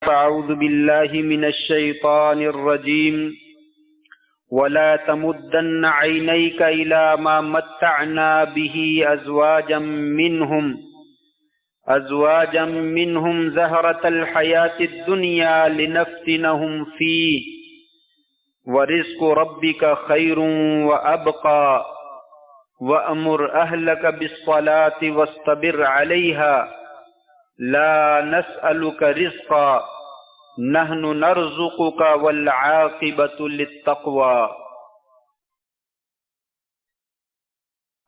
أعوذ بالله من الشيطان الرجيم ولا تمدن عينيك إلى ما متعنا به أزواجا منهم زهرة الحياة الدنيا لنفتنهم فيه ورزق ربك خير وأبقى وأمر أهلك بالصلاة واصطبر عليها لا نسألك رزقا نحن نرزقك والعاقبة للتقوى۔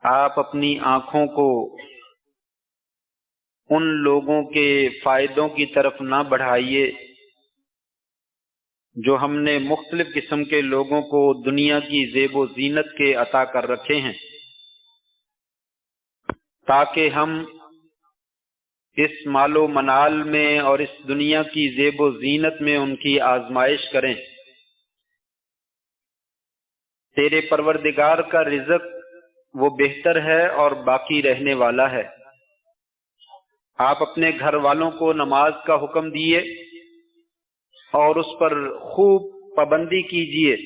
آپ اپنی آنکھوں کو ان لوگوں کے فائدوں کی طرف نہ بڑھائیے جو ہم نے مختلف قسم کے لوگوں کو دنیا کی زیب و زینت کے عطا کر رکھے ہیں، تاکہ ہم اس مال و منال میں اور اس دنیا کی زیب و زینت میں ان کی آزمائش کریں۔ تیرے پروردگار کا رزق وہ بہتر ہے اور باقی رہنے والا ہے۔ آپ اپنے گھر والوں کو نماز کا حکم دیے اور اس پر خوب پابندی کیجیے۔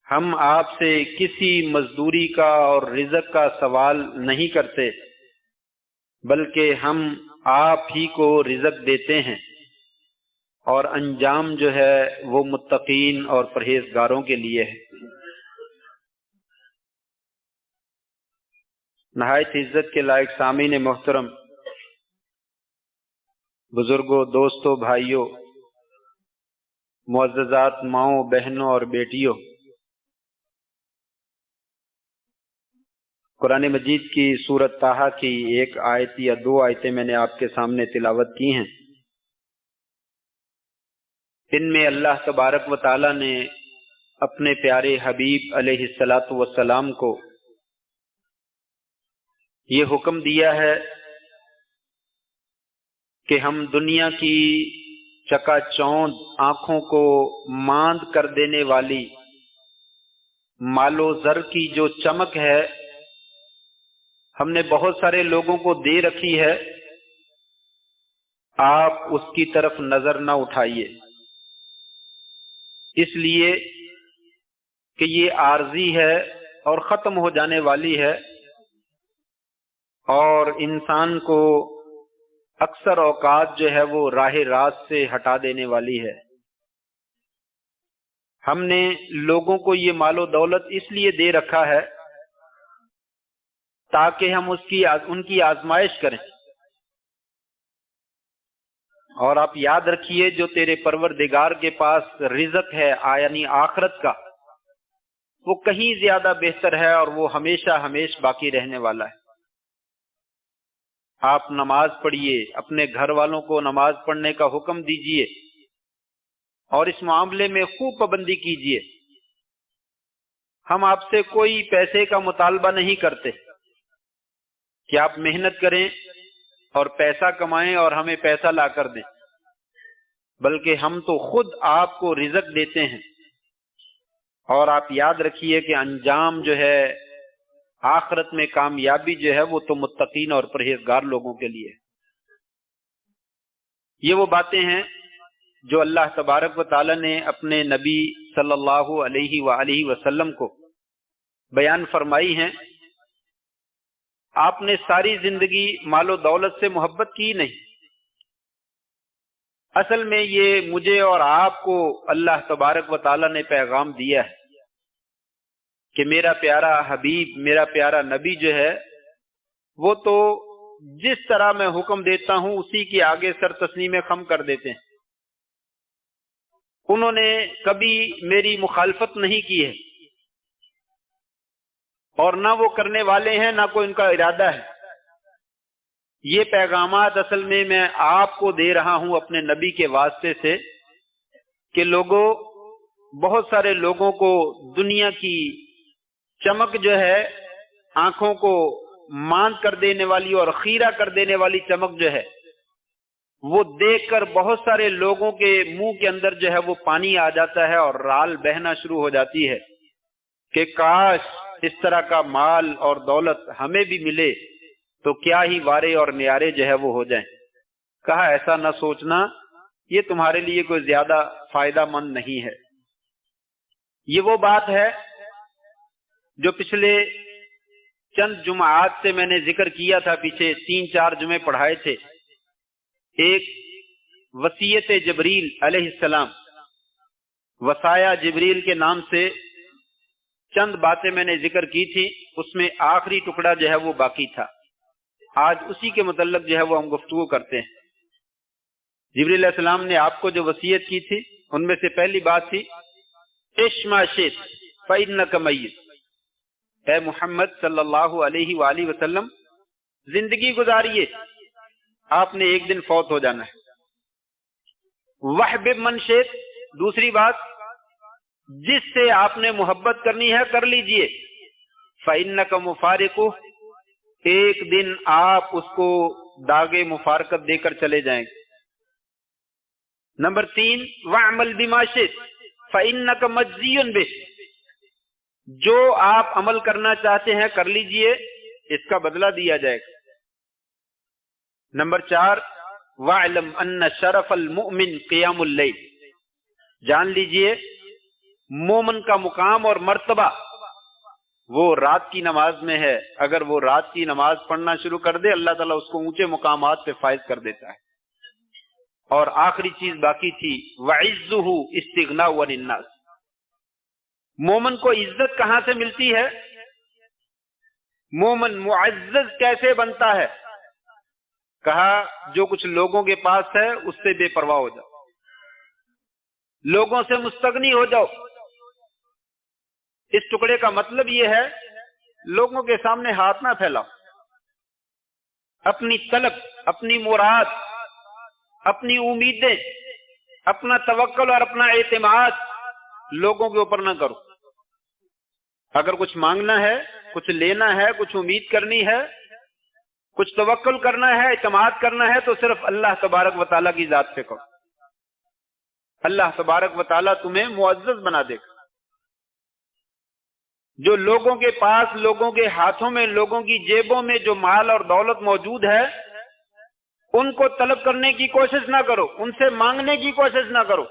ہم آپ سے کسی مزدوری کا اور رزق کا سوال نہیں کرتے، بلکہ ہم آپ ہی کو رزق دیتے ہیں، اور انجام جو ہے وہ متقین اور پرہیزگاروں کے لیے ہے۔ نہایت عزت کے لائق سامعین محترم، بزرگوں، دوستوں، بھائیوں، معززات ماؤں، بہنوں اور بیٹیوں، قرآن مجید کی سورۃ طٰہٰ کی ایک آیت یا دو آیتیں میں نے آپ کے سامنے تلاوت کی ہیں۔ ان میں اللہ تبارک و تعالی نے اپنے پیارے حبیب علیہ الصلاۃ والسلام کو یہ حکم دیا ہے کہ ہم دنیا کی چکا چوند آنکھوں کو ماند کر دینے والی مال و زر کی جو چمک ہے ہم نے بہت سارے لوگوں کو دے رکھی ہے، آپ اس کی طرف نظر نہ اٹھائیے، اس لیے کہ یہ عارضی ہے اور ختم ہو جانے والی ہے، اور انسان کو اکثر اوقات جو ہے وہ راہ راست سے ہٹا دینے والی ہے۔ ہم نے لوگوں کو یہ مال و دولت اس لیے دے رکھا ہے تاکہ ہم ان کی آزمائش کریں، اور آپ یاد رکھیے جو تیرے پروردگار کے پاس رزق ہے یعنی آخرت کا، وہ کہیں زیادہ بہتر ہے اور وہ ہمیشہ باقی رہنے والا ہے۔ آپ نماز پڑھیے، اپنے گھر والوں کو نماز پڑھنے کا حکم دیجیے اور اس معاملے میں خوب پابندی کیجیے۔ ہم آپ سے کوئی پیسے کا مطالبہ نہیں کرتے کہ آپ محنت کریں اور پیسہ کمائیں اور ہمیں پیسہ لا کر دیں، بلکہ ہم تو خود آپ کو رزق دیتے ہیں، اور آپ یاد رکھیے کہ انجام جو ہے آخرت میں کامیابی جو ہے وہ تو متقین اور پرہیزگار لوگوں کے لیے۔ یہ وہ باتیں ہیں جو اللہ تبارک و تعالی نے اپنے نبی صلی اللہ علیہ وآلہ وسلم کو بیان فرمائی ہیں۔ آپ نے ساری زندگی مال و دولت سے محبت کی نہیں، اصل میں یہ مجھے اور آپ کو اللہ تبارک و تعالی نے پیغام دیا ہے کہ میرا پیارا حبیب، میرا پیارا نبی جو ہے وہ تو جس طرح میں حکم دیتا ہوں اسی کے آگے سر تسلیم خم کر دیتے ہیں۔ انہوں نے کبھی میری مخالفت نہیں کی ہے، اور نہ وہ کرنے والے ہیں، نہ کوئی ان کا ارادہ ہے۔ یہ پیغامات اصل میں آپ کو دے رہا ہوں اپنے نبی کے واسطے سے کہ لوگوں، بہت سارے لوگوں کو دنیا کی چمک جو ہے آنکھوں کو ماند کر دینے والی اور خیرہ کر دینے والی چمک جو ہے وہ دیکھ کر بہت سارے لوگوں کے منہ کے اندر جو ہے وہ پانی آ جاتا ہے اور رال بہنا شروع ہو جاتی ہے کہ کاش اس طرح کا مال اور دولت ہمیں بھی ملے تو کیا ہی وارے اور نیارے جو ہے وہ ہو جائیں۔ کہا ایسا نہ سوچنا، یہ تمہارے لیے کوئی زیادہ فائدہ مند نہیں ہے۔ یہ وہ بات ہے جو پچھلے چند جمعات سے میں نے ذکر کیا تھا، پیچھے 3-4 جمعے پڑھائے تھے۔ ایک وصیت جبریل علیہ السلام، وصایا جبریل کے نام سے چند باتیں میں نے ذکر کی تھی، اس میں آخری ٹکڑا جو ہے وہ باقی تھا۔ آج اسی کے متعلق جو ہے وہ ہم گفتگو کرتے ہیں۔ جبریل علیہ السلام نے آپ کو جو وصیت کی تھی ان میں سے پہلی بات تھی عش ما شئت فإنک میت، اے محمد صلی اللہ علیہ وآلہ وسلم زندگی گزاریے، آپ نے ایک دن فوت ہو جانا ہے۔ وحبب من شئت، دوسری بات جس سے آپ نے محبت کرنی ہے کر لیجئے، فإنک مفارقہ، ایک دن آپ اس کو داغ مفارقت دے کر چلے جائیں گے۔ نمبر 3 وَعْمَلْ بِمَا شِئْتَ فَإِنَّكَ مَجْزِيٌّ بِهِ، جو آپ عمل کرنا چاہتے ہیں کر لیجئے، اس کا بدلہ دیا جائے گا۔ نمبر 4 وَاعْلَمْ أَنَّ شَرَفَ الْمُؤْمِنِ قِيَامُ اللَّيْلِ، جان لیجئے مومن کا مقام اور مرتبہ وہ رات کی نماز میں ہے۔ اگر وہ رات کی نماز پڑھنا شروع کر دے، اللہ تعالیٰ اس کو اونچے مقامات پہ فائز کر دیتا ہے۔ اور آخری چیز باقی تھی وَعِزُّهُ اسْتِغْنَاءُ عَنِ النَّاسِ، مومن کو عزت کہاں سے ملتی ہے؟ مومن معزز کیسے بنتا ہے؟ کہا جو کچھ لوگوں کے پاس ہے اس سے بے پرواہ ہو جاؤ، لوگوں سے مستغنی ہو جاؤ۔ اس ٹکڑے کا مطلب یہ ہے لوگوں کے سامنے ہاتھ نہ پھیلاؤ، اپنی طلب، اپنی مراد، اپنی امیدیں، اپنا توکل اور اپنا اعتماد لوگوں کے اوپر نہ کرو۔ اگر کچھ مانگنا ہے، کچھ لینا ہے، کچھ امید کرنی ہے، کچھ توکل کرنا ہے، اعتماد کرنا ہے، تو صرف اللہ تبارک و تعالیٰ کی ذات پہ کرو۔ اللہ تبارک و تعالیٰ تمہیں معزز بنا دے گا۔ جو لوگوں کے پاس، لوگوں کے ہاتھوں میں، لوگوں کی جیبوں میں جو مال اور دولت موجود ہے، ان کو طلب کرنے کی کوشش نہ کرو، ان سے مانگنے کی کوشش نہ کرو۔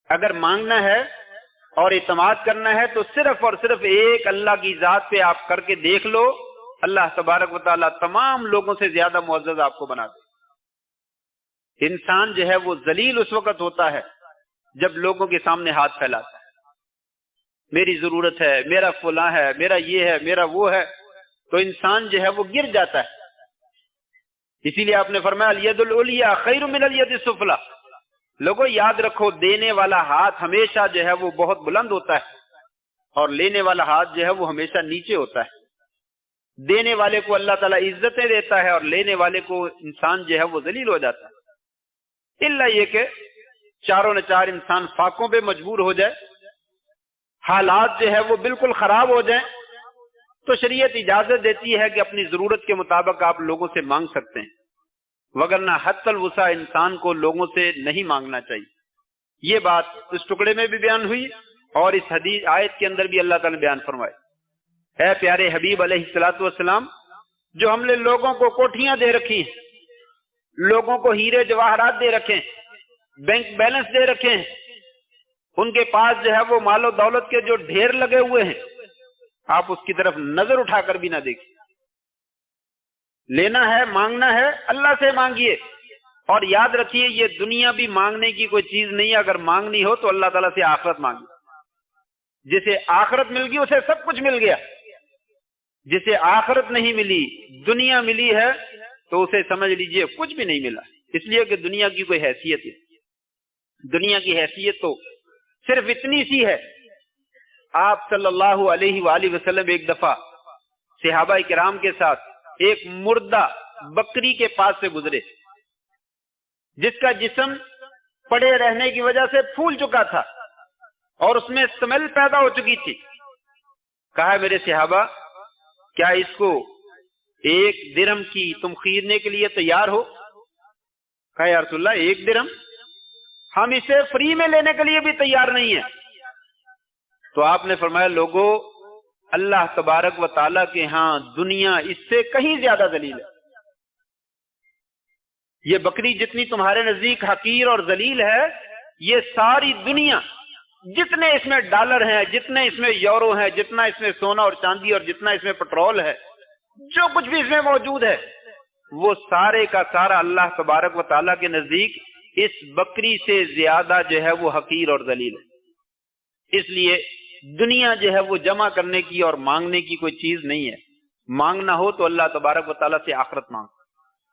اگر مانگنا ہے اور اعتماد کرنا ہے تو صرف اور صرف ایک اللہ کی ذات پہ آپ کر کے دیکھ لو، اللہ تبارک و تعالیٰ تمام لوگوں سے زیادہ معزز آپ کو بنا دے۔ انسان جو ہے وہ ذلیل اس وقت ہوتا ہے جب لوگوں کے سامنے ہاتھ پھیلاتا ہے، میری ضرورت ہے، میرا فلاں ہے، میرا یہ ہے، میرا وہ ہے، تو انسان جو ہے وہ گر جاتا ہے۔ اسی لیے آپ نے فرمایا الید العلیٰ خیر من الید السفلی، لوگوں یاد رکھو دینے والا ہاتھ ہمیشہ جو ہے وہ بہت بلند ہوتا ہے، اور لینے والا ہاتھ جو ہے وہ ہمیشہ نیچے ہوتا ہے۔ دینے والے کو اللہ تعالیٰ عزتیں دیتا ہے اور لینے والے کو انسان جو ہے وہ ذلیل ہو جاتا ہے، الا یہ کہ چاروں نے چار انسان فاقوں پہ مجبور ہو جائے، حالات جو ہے وہ بالکل خراب ہو جائیں، تو شریعت اجازت دیتی ہے کہ اپنی ضرورت کے مطابق آپ لوگوں سے مانگ سکتے ہیں، وگرنہ حد الوسع انسان کو لوگوں سے نہیں مانگنا چاہیے۔ یہ بات اس ٹکڑے میں بھی بیان ہوئی اور اس حدیث آیت کے اندر بھی اللہ تعالیٰ نے بیان فرمائے۔ اے پیارے حبیب علیہ الصلوۃ والسلام، جو ہم نے لوگوں کو کوٹھیاں دے رکھی ہیں، لوگوں کو ہیرے جواہرات دے رکھے ہیں، بینک بیلنس دے رکھے ہیں، ان کے پاس جو ہے وہ مال و دولت کے جو ڈھیر لگے ہوئے ہیں، آپ اس کی طرف نظر اٹھا کر بھی نہ دیکھیں۔ لینا ہے، مانگنا ہے، اللہ سے مانگیے، اور یاد رکھیے یہ دنیا بھی مانگنے کی کوئی چیز نہیں ہے۔ اگر مانگنی ہو تو اللہ تعالیٰ سے آخرت مانگی، جسے آخرت مل گئی اسے سب کچھ مل گیا، جسے آخرت نہیں ملی، دنیا ملی ہے، تو اسے سمجھ لیجئے کچھ بھی نہیں ملا، اس لیے کہ دنیا کی کوئی حیثیت ہے۔ دنیا کی حیثیت تو صرف اتنی سی ہے، آپ صلی اللہ علیہ وآلہ وسلم ایک دفعہ صحابہ کرام کے ساتھ ایک مردہ بکری کے پاس سے گزرے، جس کا جسم پڑے رہنے کی وجہ سے پھول چکا تھا اور اس میں سمیل پیدا ہو چکی تھی۔ کہا میرے صحابہ کیا اس کو 1 درہم کی تم خریدنے کے لیے تیار ہو؟ کہا یا رسول اللہ 1 درہم؟ ہم اسے فری میں لینے کے لیے بھی تیار نہیں ہیں۔ تو آپ نے فرمایا لوگوں، اللہ تبارک و تعالیٰ کے ہاں دنیا اس سے کہیں زیادہ ذلیل ہے۔ یہ بکری جتنی تمہارے نزدیک حقیر اور ذلیل ہے، یہ ساری دنیا، جتنے اس میں ڈالر ہیں، جتنے اس میں یورو ہیں، جتنا اس میں سونا اور چاندی اور جتنا اس میں پٹرول ہے، جو کچھ بھی اس میں موجود ہے، وہ سارے کا سارا اللہ تبارک و تعالیٰ کے نزدیک اس بکری سے زیادہ جو ہے وہ حقیر اور ذلیل ہے۔ اس لیے دنیا جو ہے وہ جمع کرنے کی اور مانگنے کی کوئی چیز نہیں ہے۔ مانگنا ہو تو اللہ تبارک و تعالیٰ سے آخرت مانگ،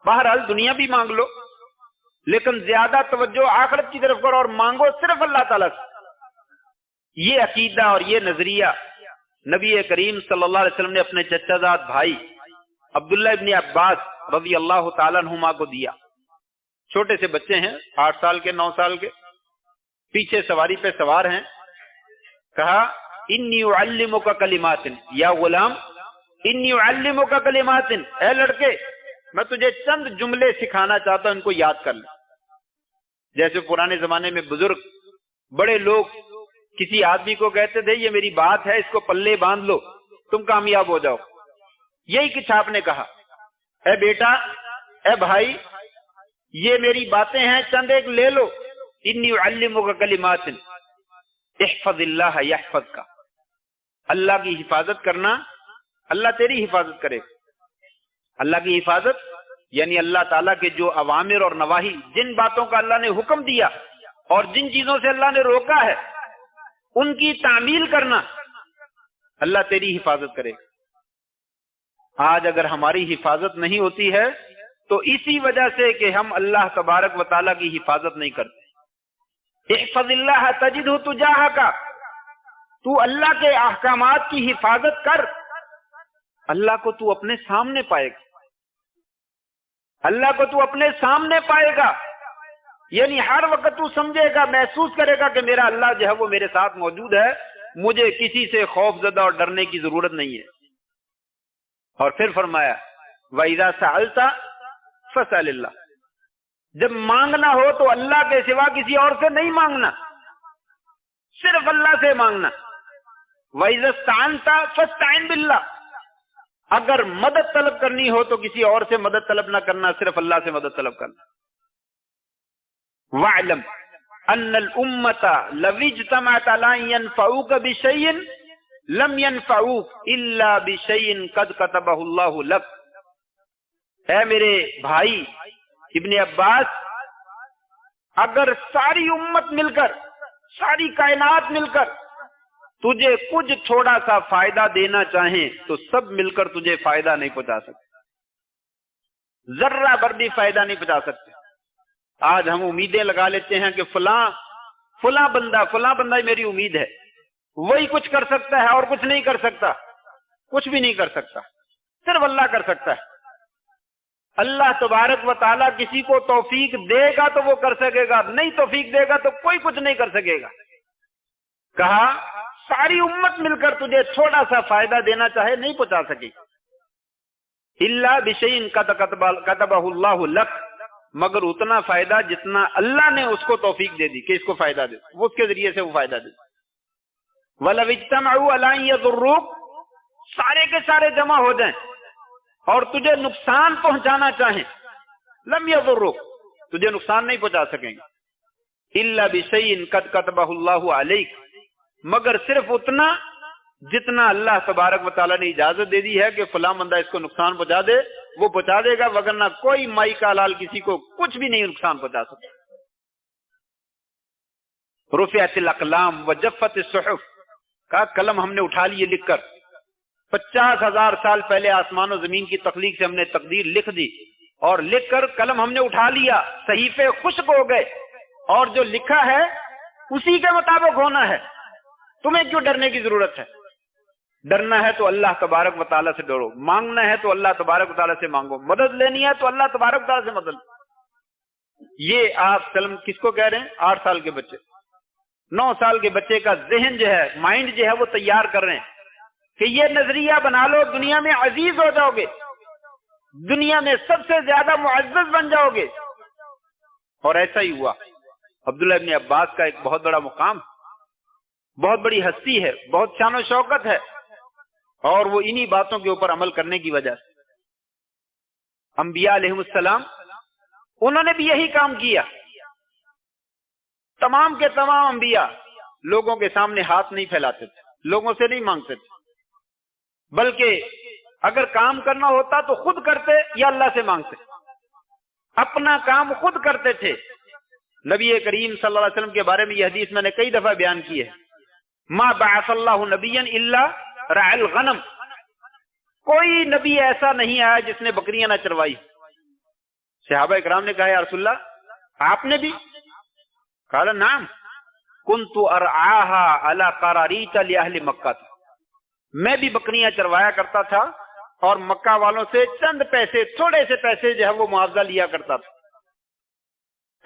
بہرحال دنیا بھی مانگ لو، لیکن زیادہ توجہ آخرت کی طرف کرو اور مانگو صرف اللہ تعالیٰ سے۔ یہ عقیدہ اور یہ نظریہ نبی کریم صلی اللہ علیہ وسلم نے اپنے چچا زاد بھائی عبداللہ ابن عباس رضی اللہ تعالیٰ عنہما کو دیا۔ چھوٹے سے بچے ہیں، 8 سال کے 9 سال کے، پیچھے سواری پہ سوار ہیں، کہا انی اعلمک کلمات، یا غلام انی اعلمک کلمات، اے لڑکے میں تجھے چند جملے سکھانا چاہتا ہوں، ان کو یاد کر لیں۔ جیسے پرانے زمانے میں بزرگ بڑے لوگ کسی آدمی کو کہتے تھے یہ میری بات ہے، اس کو پلے باندھ لو تم کامیاب ہو جاؤ، یہی کچھ آپ نے کہا، اے بیٹا، اے بھائی، یہ میری باتیں ہیں، چند ایک لے لو۔ انی اعلمک کلمات احفظ اللہ یحفظک، اللہ کی حفاظت کرنا، اللہ تیری حفاظت کرے۔ اللہ کی حفاظت یعنی اللہ تعالیٰ کے جو اوامر اور نواہی، جن باتوں کا اللہ نے حکم دیا اور جن چیزوں سے اللہ نے روکا ہے، ان کی تعمیل کرنا، اللہ تیری حفاظت کرے۔ آج اگر ہماری حفاظت نہیں ہوتی ہے تو اسی وجہ سے کہ ہم اللہ تبارک و تعالیٰ کی حفاظت نہیں کرتے۔ احفظ اللہ تجدہ تجاہک، تو اللہ کے احکامات کی حفاظت کر، اللہ کو تو اپنے سامنے پائے گا، اللہ کو تو اپنے سامنے پائے گا، یعنی ہر وقت تو سمجھے گا، محسوس کرے گا کہ میرا اللہ جو ہے وہ میرے ساتھ موجود ہے، مجھے کسی سے خوف زدہ اور ڈرنے کی ضرورت نہیں ہے۔ اور پھر فرمایا وَإِذَا سَأَلْتَ فَاسْأَلِ اللَّهَ، جب مانگنا ہو تو اللہ کے سوا کسی اور سے نہیں مانگنا، صرف اللہ سے مانگنا۔ وَإِذَا اسْتَعَنْتَ فَاسْتَعِنْ بِاللَّهِ، اگر مدد طلب کرنی ہو تو کسی اور سے مدد طلب نہ کرنا، صرف اللہ سے مدد طلب کرنا۔ وَاعْلَمْ أَنَّ الْأُمَّةَ لَوِ اجْتَمَعَتْ عَلَىٰ أَن يَنفَعُوكَ بِشَيْءٍ لَمْ يَنفَعُوكَ إِلَّا بِشَيْءٍ قَدْ كَتَبَهُ اللَّهُ لَكَ۔ اے میرے بھائی ابن عباس، اگر ساری امت مل کر، ساری کائنات مل کر تجھے کچھ تھوڑا سا فائدہ دینا چاہیں تو سب مل کر تجھے فائدہ نہیں پہنچا سکتے، ذرہ بھر بھی فائدہ نہیں پہنچا سکتے۔ آج ہم امیدیں لگا لیتے ہیں کہ فلاں بندہ میری امید ہے، وہی کچھ کر سکتا ہے اور کچھ نہیں کر سکتا، کچھ بھی نہیں کر سکتا، صرف اللہ کر سکتا ہے۔ اللہ تبارک و تعالیٰ کسی کو توفیق دے گا تو وہ کر سکے گا، نہیں توفیق دے گا تو کوئی کچھ نہیں کر سکے گا۔ کہا ساری امت مل کر تجھے تھوڑا سا فائدہ دینا چاہے نہیں پہنچا سکے، الا بشیء قد کتبہ اللہ لک، مگر اتنا فائدہ جتنا اللہ نے اس کو توفیق دے دی کہ اس کو فائدہ دے، وہ اس کے ذریعے سے وہ فائدہ دے۔ وَلَوِ اجْتَمَعُوا عَلَىٰ أَن يَضُرُّوكَ، سارے کے سارے جمع ہو جائیں اور تجھے نقصان پہنچانا چاہیں، لم يضرُّوكَ، تجھے نقصان نہیں پہنچا سکیں گے، الا بشیء قد کتبہ اللہ علیک، مگر صرف اتنا جتنا اللہ تبارک و تعالیٰ نے اجازت دے دی ہے کہ فلاں بندہ اس کو نقصان پہنچا دے، وہ پہنچا دے گا، وگرنہ کوئی مائی کا لال کسی کو کچھ بھی نہیں نقصان پہنچا سکتا۔ رفعت الاقلام وجفت الصحف، کا قلم ہم نے اٹھا لیے لکھ کر، 50,000 سال پہلے آسمان و زمین کی تخلیق سے ہم نے تقدیر لکھ دی، اور لکھ کر قلم ہم نے اٹھا لیا، صحیفے خشک ہو گئے، اور جو لکھا ہے اسی کے مطابق ہونا ہے، تمہیں کیوں ڈرنے کی ضرورت ہے؟ ڈرنا ہے تو اللہ تبارک و تعالیٰ سے ڈرو، مانگنا ہے تو اللہ تبارک و تعالیٰ سے مانگو، مدد لینی ہے تو اللہ تبارک و تعالیٰ سے مدد۔ یہ آپ سلم کس کو کہہ رہے ہیں؟ 8 سال کے بچے، 9 سال کے بچے کا ذہن جو ہے، مائنڈ جو ہے وہ تیار کر رہے ہیں کہ یہ نظریہ بنا لو، دنیا میں عزیز ہو جاؤ گے، دنیا میں سب سے زیادہ معزز بن جاؤ گے۔ اور ایسا ہی ہوا۔ عبداللہ ابن عباس کا ایک بہت بڑا مقام، بہت بڑی ہستی ہے، بہت شان و شوکت ہے، اور وہ انہی باتوں کے اوپر عمل کرنے کی وجہ سے انبیاء علیہ السلام انہوں نے بھی یہی کام کیا. تمام کے تمام انبیاء لوگوں کے سامنے ہاتھ نہیں پھیلاتے تھے, لوگوں سے نہیں مانگتے تھے, بلکہ اگر کام کرنا ہوتا تو خود کرتے یا اللہ سے مانگتے. اپنا کام خود کرتے تھے. نبی کریم صلی اللہ علیہ وسلم کے بارے میں یہ حدیث میں نے کئی دفعہ بیان کی ہے, ما بعث اللہ نبیا الا رعى الغنم. کوئی نبی ایسا نہیں آیا جس نے بکریاں نہ چروائی. صحابہ کرام نے کہا یا رسول اللہ آپ نے بھی؟ قال نعم كنت ارعاها على قراريط لاهل مکہ. میں بھی بکریاں چروایا کرتا تھا اور مکہ والوں سے چند پیسے, تھوڑے سے پیسے جو ہے وہ معاوضہ لیا کرتا تھا.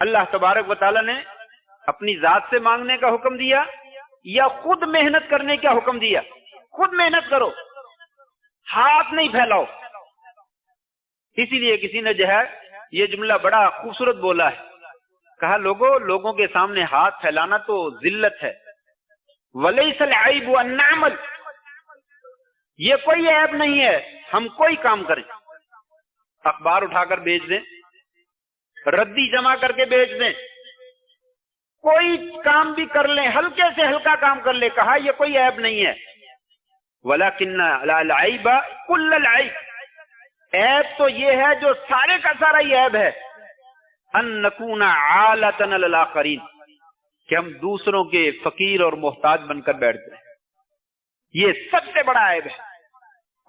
اللہ تبارک و تعالی نے اپنی ذات سے مانگنے کا حکم دیا یا خود محنت کرنے کا حکم دیا؟ خود محنت کرو, ہاتھ نہیں پھیلاؤ. اسی لیے کسی نے جو ہے یہ جملہ بڑا خوبصورت بولا ہے, کہا لوگوں کے سامنے ہاتھ پھیلانا تو ذلت ہے. وَلَيْسَ الْعَيْبُ أَن نَعْمَلْ, یہ کوئی عیب نہیں ہے ہم کوئی کام کریں. اخبار اٹھا کر بیچ دیں, ردی جمع کر کے بیچ دیں, کوئی کام بھی کر لیں, ہلکے سے ہلکا کام کر لیں, کہا یہ کوئی عیب نہیں ہے. وَلَكِنَّ الْعَيْبَ كُلَّ الْعَيْبِ, عیب تو یہ ہے جو سارے کا سارا ہی عیب ہے. ان نکون عالتن للآخرین, کہ ہم دوسروں کے فقیر اور محتاج بن کر بیٹھتے ہیں. یہ سب سے بڑا عیب ہے,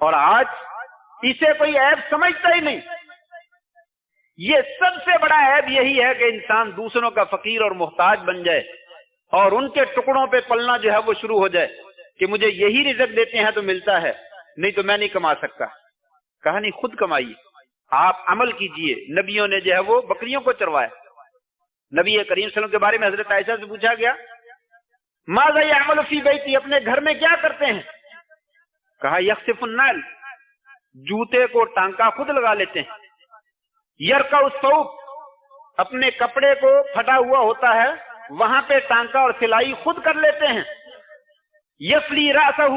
اور آج اسے کوئی عیب سمجھتا ہی نہیں. یہ سب سے بڑا عیب یہی ہے کہ انسان دوسروں کا فقیر اور محتاج بن جائے اور ان کے ٹکڑوں پہ پلنا جو ہے وہ شروع ہو جائے کہ مجھے یہی رزق دیتے ہیں تو ملتا ہے, نہیں تو میں نہیں کما سکتا. کہا نہیں, خود کمائیے, آپ عمل کیجئے. نبیوں نے جو ہے وہ بکریوں کو چروایا. نبی کریم صلی اللہ علیہ وسلم کے بارے میں حضرت عائشہ سے پوچھا گیا ماذا یعمل فی بیتی, اپنے گھر میں کیا کرتے ہیں؟ کہا یخسف النعل, جوتے کو ٹانکا خود لگا لیتے ہیں. یرقع الثوب, اپنے کپڑے کو پھٹا ہوا ہوتا ہے وہاں پہ ٹانکا اور سلائی خود کر لیتے ہیں. یفلی راسہ,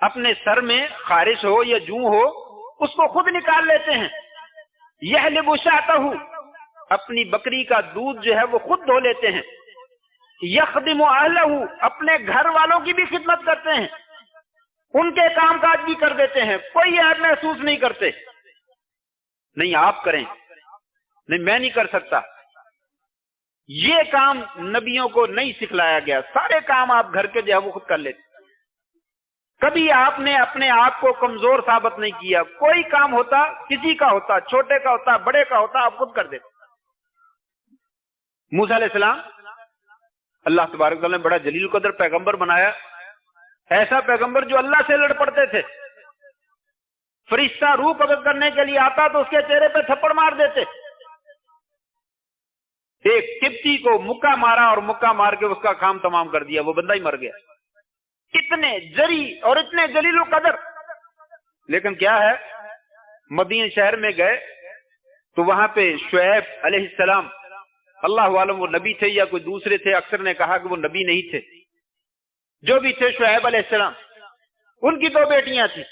اپنے سر میں خارش ہو یا جوں ہو اس کو خود نکال لیتے ہیں. یحلب شاۃہ, اپنی بکری کا دودھ جو ہے وہ خود دھو لیتے ہیں. یخدم اہلہ, اپنے گھر والوں کی بھی خدمت کرتے ہیں, ان کے کام کاج بھی کر دیتے ہیں, کوئی عیب محسوس نہیں کرتے. نہیں آپ کریں, نہیں میں نہیں کر سکتا. یہ کام نبیوں کو نہیں سکھلایا گیا. سارے کام آپ گھر کے جو ہے وہ خود کر لیتے. کبھی آپ نے اپنے آپ کو کمزور ثابت نہیں کیا. کوئی کام ہوتا, کسی کا ہوتا, چھوٹے کا ہوتا, بڑے کا ہوتا, آپ خود کر دیتے. موسیٰ علیہ السلام اللہ تبارک و تعالیٰ نے بڑا جلیل قدر پیغمبر بنایا, ایسا پیغمبر جو اللہ سے لڑ پڑتے تھے. فرشتہ روح قبض کرنے کے لیے آتا تو اس کے چہرے پہ تھپڑ مار دیتے. ایک قبطی کو مکہ مارا اور مکہ مار کے اس کا کام تمام کر دیا, وہ بندہ ہی مر گیا. اتنے جری اور اتنے جلیل القدر. لیکن کیا ہے, مدین شہر میں گئے تو وہاں پہ شعیب علیہ السلام, اللہ عالم وہ نبی تھے یا کوئی دوسرے تھے, اکثر نے کہا کہ وہ نبی نہیں تھے. جو بھی تھے شعیب علیہ السلام, ان کی 2 بیٹیاں تھیں.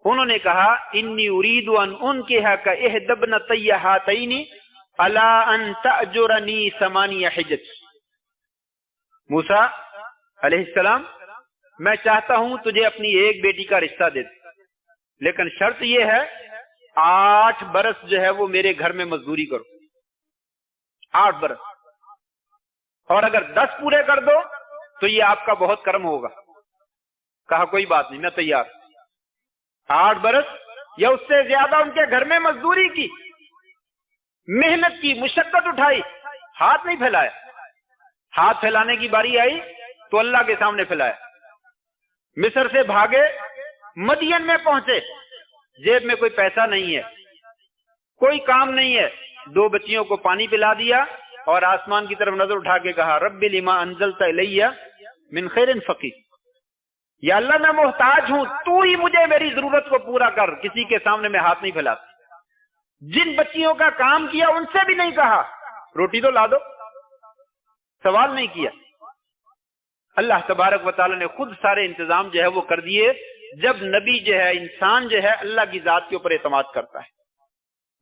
انہوں نے کہا انی اريد ان انکحک احدی ابنتی ہاتین علی ان تأجرنی 8 حجج. موسیٰ علیہ السلام میں چاہتا ہوں تجھے اپنی ایک بیٹی کا رشتہ دے دے, لیکن شرط یہ ہے 8 برس جو ہے وہ میرے گھر میں مزدوری کرو. 8 برس, اور اگر 10 پورے کر دو تو یہ آپ کا بہت کرم ہوگا. کہا کوئی بات نہیں, میں تیار. 8 برس یا اس سے زیادہ ان کے گھر میں مزدوری کی, محنت کی, مشقت اٹھائی, ہاتھ نہیں پھیلایا. ہاتھ پھیلانے کی باری آئی تو اللہ کے سامنے پھیلایا. مصر سے بھاگے, مدین میں پہنچے, جیب میں کوئی پیسہ نہیں ہے, کوئی کام نہیں ہے. 2 بچیوں کو پانی پلا دیا اور آسمان کی طرف نظر اٹھا کے کہا رب لما انزلت الی من خیر فقیر, یا اللہ میں محتاج ہوں, تو ہی مجھے میری ضرورت کو پورا کر. کسی کے سامنے میں ہاتھ نہیں پھیلاتا. جن بچیوں کا کام کیا ان سے بھی نہیں کہا روٹی تو لا دو, سوال نہیں کیا. اللہ تبارک و تعالی نے خود سارے انتظام جو ہے وہ کر دیے. جب نبی جو ہے, انسان جو ہے اللہ کی ذات کے اوپر اعتماد کرتا ہے,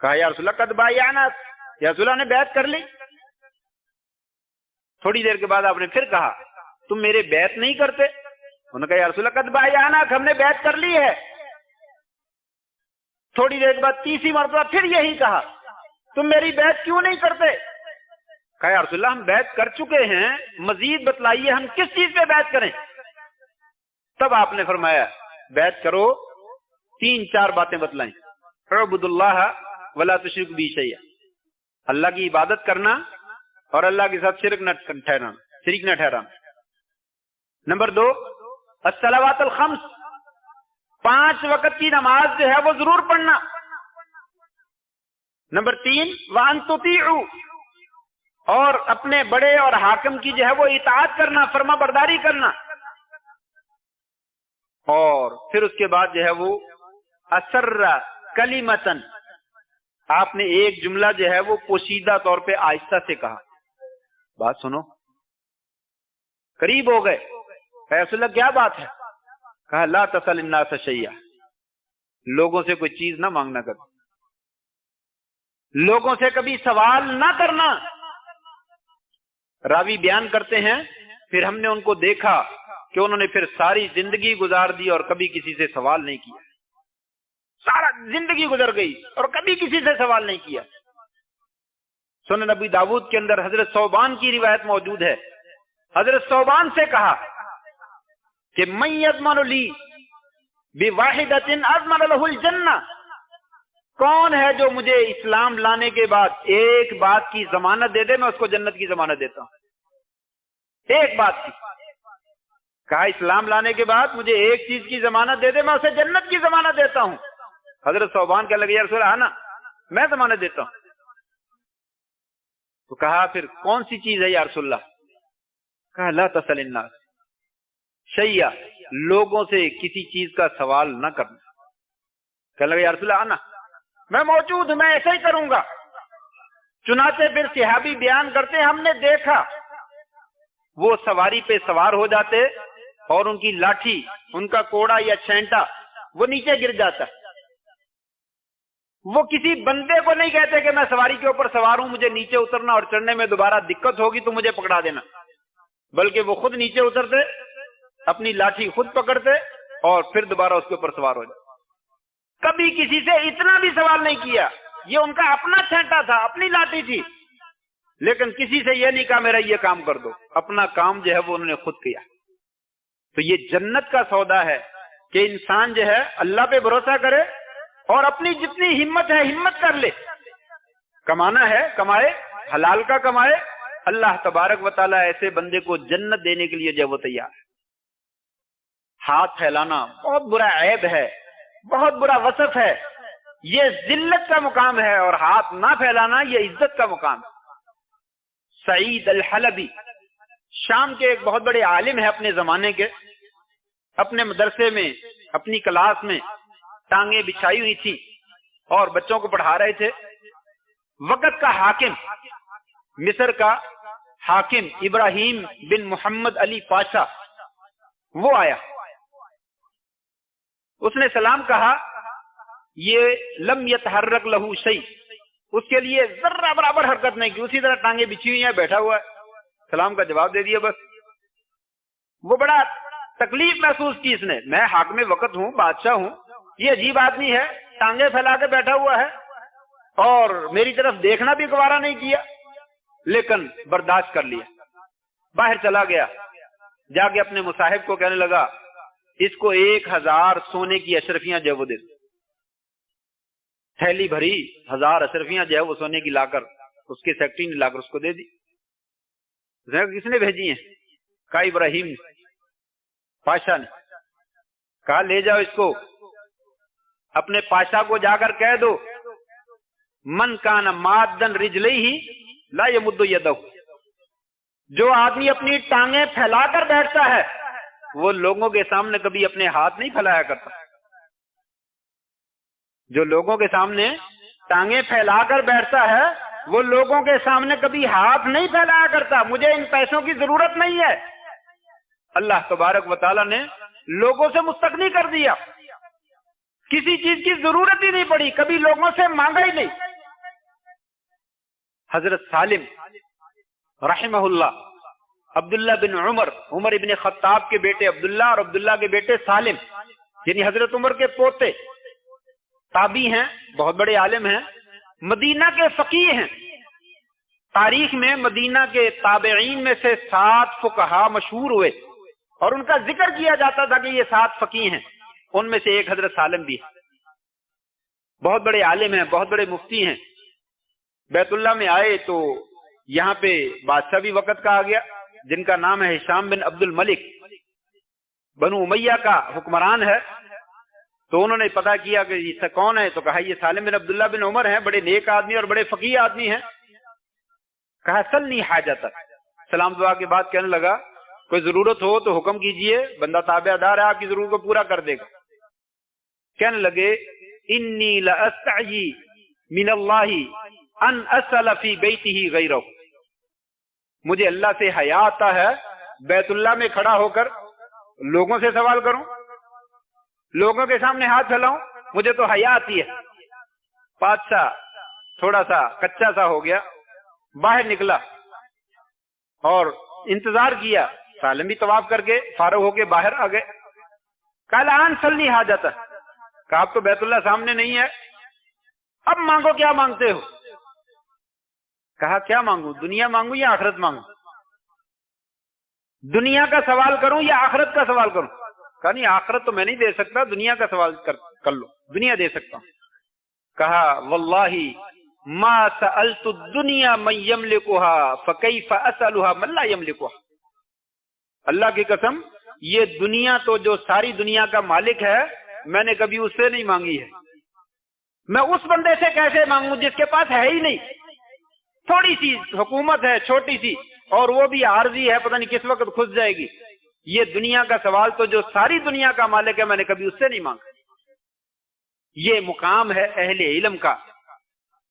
کہا یا رسول اللہ قد بایعنا، یا رسول اللہ نے بیعت کر لی۔ تھوڑی دیر کے بعد آپ نے پھر کہا تم میرے بیعت نہیں کرتے؟ انہوں نے کہا یا رسول اللہ قد بایعنا، ہم نے بیعت کر لی ہے۔ تھوڑی دیر کے بعد تیسری مرتبہ پھر یہی کہا تم میری بیعت کیوں نہیں کرتے؟ کہا یا رسول اللہ ہم بیعت کر چکے ہیں، مزید بتلائیے ہم کس چیز پہ بیعت کریں؟ تب آپ نے فرمایا بیعت کرو، 3-4 باتیں بتلائیں۔ اعبد اللہ ولا تشرک بہ شیئا، اللہ کی عبادت کرنا اور اللہ کے ساتھ شریک نہ ٹھہرانا۔ نمبر 2 الصلوات الخمس، 5 وقت کی نماز جو ہے وہ ضرور پڑھنا۔ نمبر 3 وان تطیعوا، اور اپنے بڑے اور حاکم کی جو ہے وہ اطاعت کرنا، فرما برداری کرنا۔ اور پھر اس کے بعد جو ہے وہ اسر کلمتن، آپ نے ایک جملہ جو ہے وہ پوشیدہ طور پہ آہستہ سے کہا۔ بات سنو، قریب ہو گئے، اے رسول اللہ کیا بات ہے؟ کہا لا تسل الناس شیئا، لوگوں سے کوئی چیز نہ مانگنا کبھی، لوگوں سے کبھی سوال نہ کرنا۔ راوی بیان کرتے ہیں پھر ہم نے ان کو دیکھا کہ انہوں نے پھر ساری زندگی گزار دی اور کبھی کسی سے سوال نہیں کیا، سارا زندگی گزر گئی اور کبھی کسی سے سوال نہیں کیا۔ سنن نبی داؤد کے اندر حضرت ثوبان کی روایت موجود ہے، حضرت ثوبان سے کہا کہ من یضمن لی بواحدۃ اضمن له الجنہ، کون ہے جو مجھے اسلام لانے کے بعد ایک بات کی ضمانت دے دے، میں اس کو جنت کی ضمانت دیتا ہوں، ایک بات کی۔ کہا اسلام لانے کے بعد مجھے ایک چیز کی ضمانت دے دے، میں اسے جنت کی ضمانت دیتا ہوں۔ حضرت ثوبان کہنے لگے یا رسول اللہ نا میں ضمانت دیتا ہوں۔ تو کہا پھر کون سی چیز ہے یا رسول اللہ؟ کہا لا تسل الناس شیئا، لوگوں سے کسی چیز کا سوال نہ کرنا۔ کہنے لگے یا رسول اللہ نا میں موجود ہوں، میں ایسا ہی کروں گا۔ چنانچہ پھر صحابی بیان کرتے ہم نے دیکھا وہ سواری پہ سوار ہو جاتے اور ان کی لاٹھی، ان کا کوڑا یا چھینٹا وہ نیچے گر جاتا۔ وہ کسی بندے کو نہیں کہتے کہ میں سواری کے اوپر سوار ہوں، مجھے نیچے اترنا اور چڑھنے میں دوبارہ دقت ہوگی تو مجھے پکڑا دینا، بلکہ وہ خود نیچے اترتے، اپنی لاٹھی خود پکڑتے اور پھر دوبارہ اس کے اوپر سوار ہو جاتے۔ کبھی کسی سے اتنا بھی سوال نہیں کیا، یہ ان کا اپنا چھینٹا تھا، اپنی لاٹھی تھی، لیکن کسی سے یہ نہیں کہا میرا یہ کام کر دو، اپنا کام جو ہے وہ انہوں نے خود کیا۔ تو یہ جنت کا سودا ہے کہ انسان جو ہے اللہ پہ بھروسہ کرے اور اپنی جتنی ہمت ہے ہمت کر لے، کمانا ہے کمائے، حلال کا کمائے، اللہ تبارک و تعالیٰ ایسے بندے کو جنت دینے کے لیے جو ہے وہ تیار ہے۔ ہاتھ پھیلانا بہت برا عیب ہے، بہت برا وصف ہے، یہ ذلت کا مقام ہے، اور ہاتھ نہ پھیلانا یہ عزت کا مقام ہے۔ سعید الحلبی شام کے ایک بہت بڑے عالم ہیں اپنے زمانے کے، اپنے مدرسے میں اپنی کلاس میں ٹانگیں بچھائی ہوئی تھی اور بچوں کو پڑھا رہے تھے۔ وقت کا حاکم، مصر کا حاکم ابراہیم بن محمد علی پاشا وہ آیا، اس نے سلام کہا، یہ لم یتحرک لہو شیء، اس کے لیے ذرہ برابر حرکت نہیں کی، اسی طرح ٹانگیں بچھی ہوئی ہیں بیٹھا ہوا ہے، سلام کا جواب دے دیا بس۔ وہ بڑا تکلیف محسوس کی اس نے، میں حاکم وقت ہوں، بادشاہ ہوں، یہ عجیب آدمی ہے، ٹانگیں پھیلا کے بیٹھا ہوا ہے اور میری طرف دیکھنا بھی گوارا نہیں کیا، لیکن برداشت کر لیا۔ باہر چلا گیا، جا کے اپنے مصاحب کو کہنے لگا اس کو 1000 سونے کی اشرفیاں جو ہے وہ دے دو۔ تھیلی بھری 1000 اشرفیاں جو ہے وہ سونے کی لا کر اس کے سیکرٹری نے لا کر اس کو دے دی۔ کس نے بھیجی ہیں؟ کہا ابراہیم نے، پاشا نے۔ کہا لے جاؤ اس کو، اپنے پاشا کو جا کر کہہ دو من کان مادن رجلیہ لا یمد یدہ، جو آدمی اپنی ٹانگیں پھیلا کر بیٹھتا ہے وہ لوگوں کے سامنے کبھی اپنے ہاتھ نہیں پھیلایا کرتا۔ جو لوگوں کے سامنے ٹانگیں پھیلا کر بیٹھتا ہے وہ لوگوں کے سامنے کبھی ہاتھ نہیں پھیلایا کرتا، مجھے ان پیسوں کی ضرورت نہیں ہے۔ اللہ تبارک و تعالیٰ نے لوگوں سے مستغنی کر دیا، کسی چیز کی ضرورت ہی نہیں پڑی، کبھی لوگوں سے مانگا ہی نہیں۔ حضرت سالم رحمہullah, عبداللہ بن عمر, عمر ابن خطاب کے بیٹے عبداللہ اور عبداللہ کے بیٹے سالم, یعنی حضرت عمر کے پوتے, تابعی ہیں, بہت بڑے عالم ہیں, مدینہ کے فقیہ ہیں. تاریخ میں مدینہ کے تابعین میں سے 7 فقہا مشہور ہوئے اور ان کا ذکر کیا جاتا تھا کہ یہ 7 فقیہ ہیں. ان میں سے ایک حضرت سالم بھی ہے. بہت بڑے عالم ہیں, بہت بڑے مفتی ہیں. بیت اللہ میں آئے تو یہاں پہ بادشاہ بھی وقت کا آ گیا, جن کا نام ہے ہشام بن عبد الملک, بنو امیہ کا حکمران ہے. تو انہوں نے پتا کیا کہ یہ کون ہے, تو کہا یہ سالم بن عبداللہ بن عمر ہیں, بڑے نیک آدمی اور بڑے فقیہ آدمی ہیں. کہا سلنی حاجت, سلام دعا کے بعد کہنے لگا کوئی ضرورت ہو تو حکم کیجئے, بندہ تابع دار ہے, آپ کی ضرورت کو پورا کر دے گا. کہنے لگے انی لاستحیی من اللہ ان اسأل فی بیتہ غیرہ, مجھے اللہ سے حیا آتا ہے بیت اللہ میں کھڑا ہو کر لوگوں سے سوال کروں, لوگوں کے سامنے ہاتھ پھیلاؤں, مجھے تو حیا آتی ہے. بادشاہ تھوڑا سا کچا سا ہو گیا, باہر نکلا اور انتظار کیا. سالم بھی طواف کر کے فارغ ہو کے باہر آ گئے. قال ان صلی حاجت, کہا اب تو بیت اللہ سامنے نہیں ہے, اب مانگو کیا مانگتے ہو. کہا کیا مانگوں, دنیا مانگوں یا آخرت مانگوں, دنیا کا سوال کروں یا آخرت کا سوال کروں. کہا نہیں, آخرت تو میں نہیں دے سکتا, دنیا کا سوال کر لو, دنیا دے سکتا ہوں. کہا واللہ ما سألت الدنیا من یملکها فکیف اسألها من لا یملکها, اللہ کی قسم یہ دنیا تو جو ساری دنیا کا مالک ہے, میں نے کبھی اس سے نہیں مانگی ہے. میں اس بندے سے کیسے مانگوں جس کے پاس ہے ہی نہیں, تھوڑی سی حکومت ہے چھوٹی سی, اور وہ بھی عارضی ہے, پتہ نہیں کس وقت کھس جائے گی. یہ دنیا کا سوال تو جو ساری دنیا کا مالک ہے, میں نے کبھی اس سے نہیں مانگا. یہ مقام ہے اہل علم کا,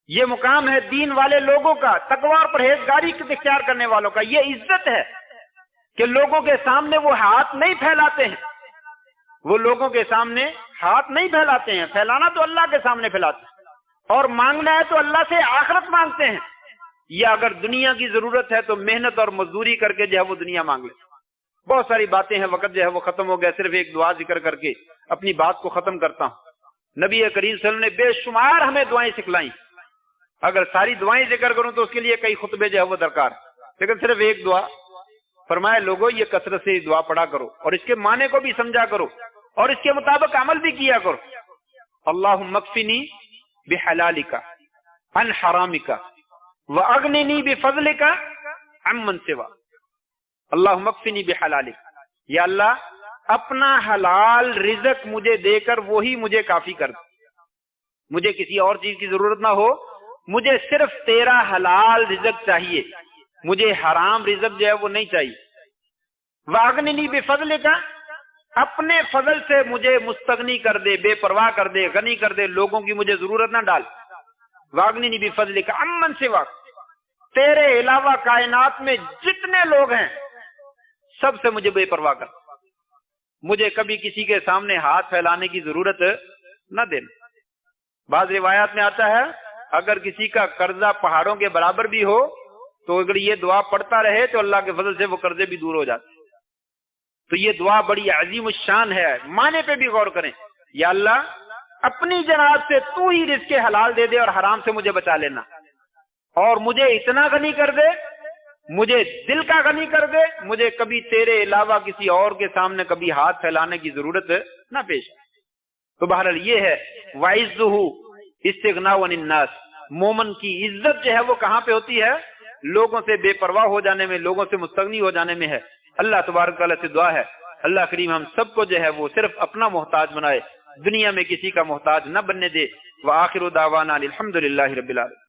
یہ مقام ہے دین والے لوگوں کا, تقوی اور پرہیزگاری اختیار کرنے والوں کا. یہ عزت ہے کہ لوگوں کے سامنے وہ ہاتھ نہیں پھیلاتے ہیں, وہ لوگوں کے سامنے ہاتھ نہیں پھیلاتے ہیں. پھیلانا تو اللہ کے سامنے پھیلاتے ہیں, اور مانگنا ہے تو اللہ سے آخرت مانگتے ہیں. یا اگر دنیا کی ضرورت ہے تو محنت اور مزدوری کر کے جو ہے وہ دنیا مانگ لے. بہت ساری باتیں ہیں, وقت جو ہے وہ ختم ہو گیا, صرف ایک دعا ذکر کر کے اپنی بات کو ختم کرتا ہوں. نبی کریم صلی اللہ علیہ وسلم نے بے شمار ہمیں دعائیں سکھلائیں. اگر ساری دعائیں ذکر کروں تو اس کے لیے کئی خطبے جو ہے وہ درکار, لیکن صرف ایک دعا فرمایا لوگوں یہ کثرت سے دعا پڑھا کرو, اور اس کے معنی کو بھی سمجھا کرو, اور اس کے مطابق عمل بھی کیا کرو. اللہم اکفنی بحلالک عن حرامک وَأَغْنِنِي بِفَضْلِكَ عَمَّنْ سِوَاكَ. اللہم اکفنی بحلالک, یا اللہ اپنا حلال رزق مجھے دے کر وہی مجھے کافی کر دے, مجھے کسی اور چیز کی ضرورت نہ ہو, مجھے صرف تیرا حلال رزق چاہیے, مجھے حرام رزق جو ہے وہ نہیں چاہیے. وَأَغْنِنِي بِفَضْلِكَ, اپنے فضل سے مجھے مستغنی کر دے, بے پرواہ کر دے, غنی کر دے, لوگوں کی مجھے ضرورت نہ ڈال. واغننی بفضلک عمن سواک, تیرے علاوہ کائنات میں جتنے لوگ ہیں سب سے مجھے بے پرواہ کر, مجھے کبھی کسی کے سامنے ہاتھ پھیلانے کی ضرورت نہ دینا. بعض روایات میں آتا ہے اگر کسی کا قرضہ پہاڑوں کے برابر بھی ہو تو اگر یہ دعا پڑھتا رہے تو اللہ کے فضل سے وہ قرضے بھی دور ہو جاتے. تو یہ دعا بڑی عظیم الشان ہے, معنی پہ بھی غور کریں. یا اللہ اپنی جناب سے تو ہی رزق حلال دے دے اور حرام سے مجھے بچا لینا, اور مجھے اتنا غنی کر دے, مجھے دل کا غنی کر دے, مجھے کبھی تیرے علاوہ کسی اور کے سامنے کبھی ہاتھ پھیلانے کی ضرورت نہ پیش. تو بہرحال یہ ہے وَعِزُّهُ اسْتِغْنَاءُ عَنِ النَّاسِ, مومن کی عزت جو ہے وہ کہاں پہ ہوتی ہے؟ لوگوں سے بے پرواہ ہو جانے میں, لوگوں سے مستغنی ہو جانے میں ہے. اللہ تبارک تعالیٰ سے دعا ہے اللہ کریم ہم سب کو جو ہے وہ صرف اپنا محتاج بنائے, دنیا میں کسی کا محتاج نہ بننے دے. وآخر دعوانا الحمدللہ رب العالمین.